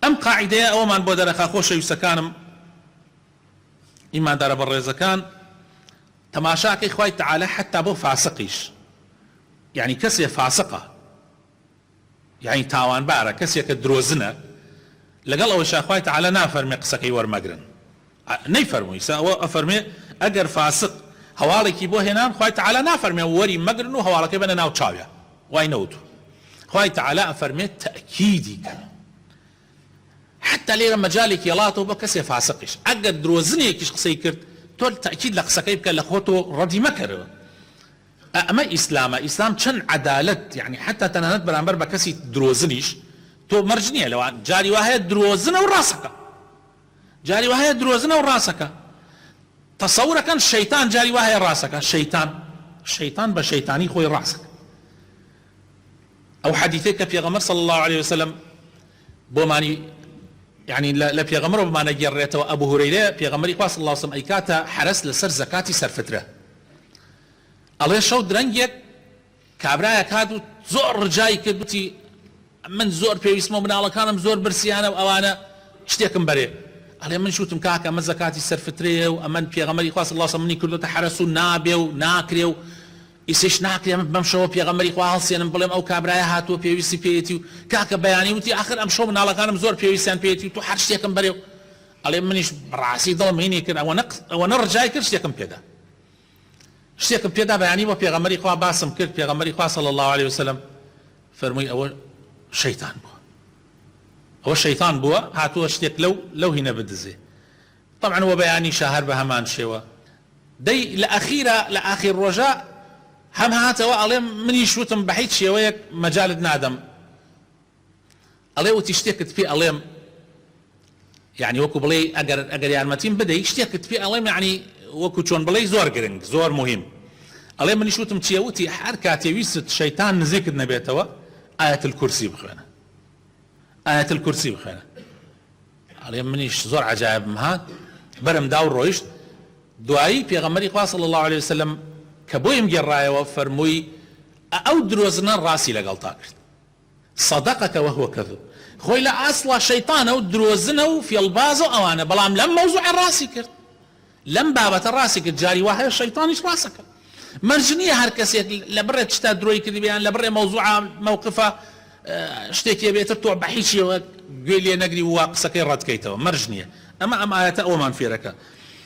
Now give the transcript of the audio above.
ام قاعده او من بودر خاخوش يسكانم ايمان دار بالرزكان تماشاكي خوي تعالى حتى بو فاسقيش يعني كسي فاسقه يعني تاوان بارا كسي كدروزنا لقال او شاخوي تعالى نافر مقسكي ورمقرن نيفرمو يسا افرمي اجر فاسق هوالك بو هنا خوي تعالى نافرمي وري مقرن وهوالك بنا ناو تشاويا واي نوتو خوي تعالى افرمي تاكيدي كان حتى لي لما جالك يلاطو بكسي فاسقش اجر دروزني كيش قصي كرت تول تاكيد لقسكي بك لخوتو ردي مكر اما اسلام كان عدالة يعني حتى تنانت برامبر بكسي دروزنيش تو مرجنيه لو جاري واحد دروزنا وراسك جاري واحد دروزنا وراسك تصور كان الشيطان جاري واحد راسك الشيطان بشيطاني خوي راسك او حديثك في غمر صلى الله عليه وسلم بوماني يعني لا في غمر بماني جريته ابو هريره في غمر صلى الله عليه وسلم ايكاتا حرس لسر زكاتي سر فتره الله شو درنجك كابرايك هادو زور جاي كدوتي من زور في اسمه من الله كان زور برسيانه وانا اشتيكم بري على من شوتم كاكا من زكاتي سرفتري وامن في غمري خاص الله صمني كله تحرسوا نابيو ناكريو يسيش ناكري بمشو في غمري خاص يعني بلم او كابرايا هاتو في سي بيتي كاكا بياني وتي اخر امشو من الله كان زور في سان بيتي تو حرشتيكم بري على منيش براسي ضل هيني كده ونرجع كرشتيكم كده اشتيكم كده بياني وفي غمري خاص باسم كرت في غمري خاص صلى الله عليه وسلم فرمي اول شيطان بو هو الشيطان بو هاتو اشتيك لو هنا بدزي طبعا هو بياني شهر بهمان شوا دي لاخير رجاء هم هاتوا عليهم من يشوتم بحيث شويك مجال نادم عليه وتشتكت في عليهم يعني وكو بلي اجر يعني متين بدا يشتكت في عليهم يعني وكو شون بلي زور جرينج زور مهم عليه من يشوتم تشيوتي حركات يويست شيطان نزيك النبيتوا آية الكرسي بخينا آية الكرسي بخينا عليه منيش زور عجائب مهات برم داور رويشت دعائي في غمري صلى الله عليه وسلم كبويم جرايا وفرموي او دروزنا راسي لقلتاك صدقك وهو كذب خوي لا اصلا شيطان او دروزنا في البازو او انا بلام لم موضوع الراسي كرت لم بابة الراسي كرت جاري واحد الشيطان ايش راسك مرجنيه هركسي لبره تشتاد دروي كذي بيان لبره موضوعه موقفه اشتكي بيت تطوع بحيشي قال لي نقري واقصك رد كيتو مرجنيه اما ايات او من فيرك